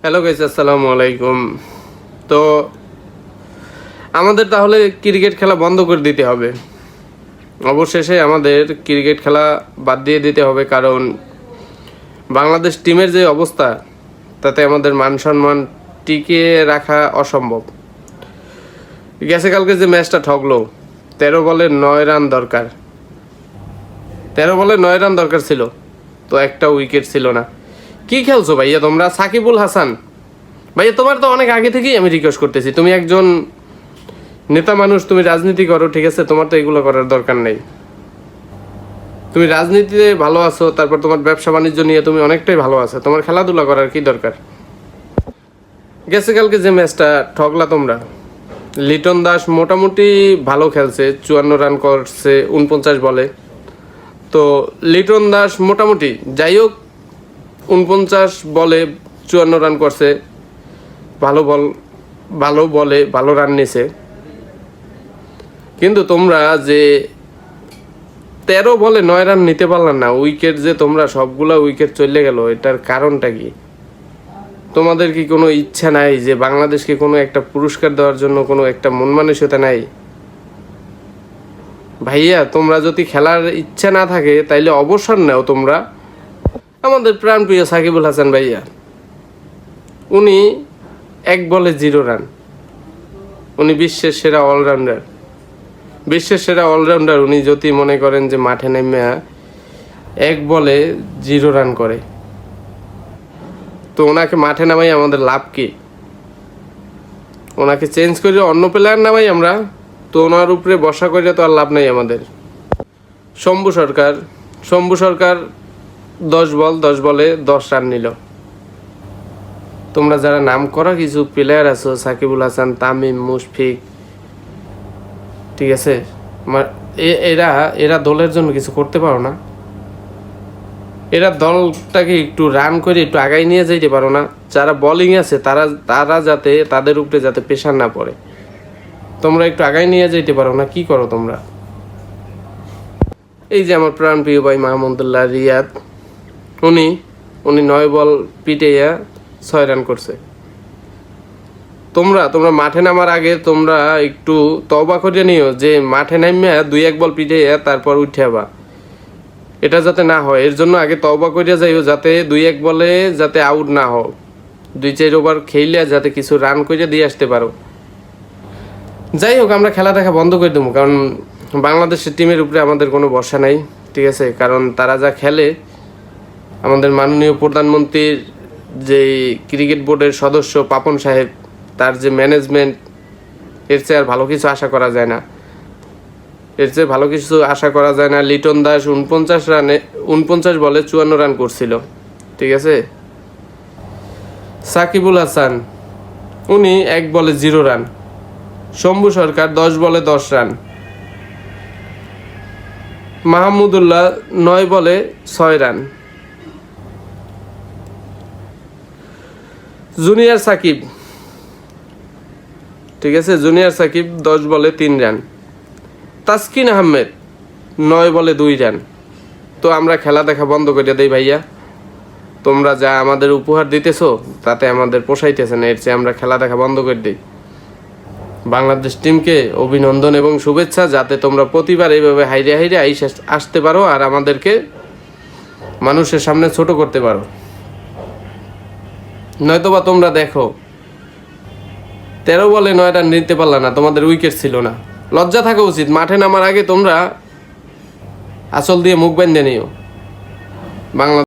Hello guys, আসসালামু আলাইকুম। তো আমাদের তাহলে ক্রিকেট খেলা বন্ধ করে দিতে হবে। অবশেষে আমাদের ক্রিকেট খেলা বাদ দিয়ে দিতে হবে, কারণ বাংলাদেশ টিমের যে অবস্থা তাতে আমাদের মান সম্মান টিকিয়ে রাখা অসম্ভব। গেছে কালকে যে ম্যাচটা ঠকলো, 13 বলে 9 রান দরকার, 13 বলে 9 রান দরকার ছিল, তো একটা উইকেট ছিল না। কি খেলছো ভাইয়া তোমরা? সাকিবুল হাসান ভাইয়া, তোমার তো অনেক আগে থেকেই আমি রিকোয়েস্ট করতেছি, তুমি একজন নেতা মানুষ, তুমি রাজনীতি করো, ঠিক আছে, তোমার তো এগুলো করার দরকার নেই। তুমি রাজনীতিতে ভালো আছো, তারপর তোমার ব্যবসা বাণিজ্য নিয়ে তুমি অনেকটাই ভালো আছো, তোমার খেলাধুলা করার কি দরকার? গেছে কালকে যে ম্যাচটা ঠকলা তোমরা, লিটন দাস মোটামুটি ভালো খেলছে, 54 রান করছে 49 বলে। তো লিটন দাস মোটামুটি যাই হোক, 49 বলে 54 রান করছে, ভালো বলে ভালো রান নিছে। কিন্তু তোমরা যে 13 বলে 9 রান নিতে পারলাম না, উইকেট যে তোমরা সবগুলা উইকেট চলে গেল, এটার কারণটা কি? তোমাদের কি কোনো ইচ্ছা নাই যে বাংলাদেশকে কোনো একটা পুরস্কার দেওয়ার জন্য কোনো একটা মন মানসিকতা নাই? ভাইয়া, তোমরা যদি খেলার ইচ্ছা না থাকে তাইলে অবসর নাও তোমরা। আমাদের প্রাণপ্রিয় সাকিবুল হাসান ভাইয়া, উনি 1 বলে 0 রান, উনি বিশ্বের সেরা অলরাউন্ডার। উনি যদি মনে করেন যে মাঠে নেমে 1 বলে 0 রান করে, তো ওনাকে মাঠে নামাই আমাদের লাভ কি? ওনাকে চেঞ্জ করে অন্য প্লেয়ার নামাই আমরা, তো ওনার উপরে বসা করে তো আর লাভ নেই আমাদের। শম্ভু সরকার 10 বলে 10 রান নিল। তোমরা যারা নাম করা কিছু প্লেয়ার আছো, সাকিবুল হাসান, তামিম, মুশফিক, ঠিক আছে, এরা দলের জন্য কিছু করতে পারো না? এরা দলটাকে একটু রান করে একটু আগায় নিয়ে যাইতে পারো না? যারা বোলিং আছে তারা যাতে তাদের উপরে যাতে প্রেশার না পড়ে, তোমরা একটু আগায় নিয়ে যাইতে পারো না? কি করো তোমরা? এই যে আমার প্রাণপ্রিয় ভাই মাহমুদুল্লাহ রিয়াদ, উনি 9 বল পিটাইয়া 6 রান করছে। তোমরা মাঠে নামার আগে তোমরা একটু তওবা করে নিও যে মাঠে নামিয়া 2-1 বল পিটাইয়া তারপর উঠাবা, এটা যাতে না হয়। এর জন্য আগে তওবা করিয়া যাইও, যাতে 2-1 বলে যাতে আউট না হও, 2-4 ওভার খেলিয়া যাতে কিছু রান করে দিয়ে আসতে পারো। যাই হোক, আমরা খেলা দেখা বন্ধ করে দেবো, কারণ বাংলাদেশের টিমের উপরে আমাদের কোনো ভরসা নাই, ঠিক আছে, কারণ তারা যা খেলে, আমাদের মাননীয় প্রধানমন্ত্রীর যে ক্রিকেট বোর্ডের সদস্য পাপন সাহেব, তার যে ম্যানেজমেন্ট, এর চেয়ে আর ভালো কিছু আশা করা যায় না। লিটন দাস 49 বলে 54 রান করছিল, ঠিক আছে। সাকিবুল হাসান উনি 1 বলে 0 রান। শম্ভু সরকার 10 বলে 10 রান। মাহমুদুল্লাহ 9 বলে 6 রান। জুনিয়র সাকিব, ঠিক আছে, 10 বলে 3 রান। তাসকিন আহমেদ 9 বলে 2 রান। তো আমরা খেলা দেখা বন্ধ করে দেই ভাইয়া, তোমরা যা আমাদের উপহার দিতেছো তাতে আমাদের পোষাইতেছে না, এর চেয়ে আমরা খেলা দেখা বন্ধ করে দিই। বাংলাদেশ টিমকে অভিনন্দন এবং শুভেচ্ছা, যাতে তোমরা প্রতিবার এইভাবে হাইরে আসতে পারো আর আমাদেরকে মানুষের সামনে ছোট করতে পারো। নয়তোবা তোমরা দেখো 13 বলে 9 রান নিতে পারলা না, তোমাদের উইকেট ছিল না, লজ্জা থাকা উচিত। মাঠে নামার আগে তোমরা আসল দিয়ে মুখ বেঁধে নিও। বাংলা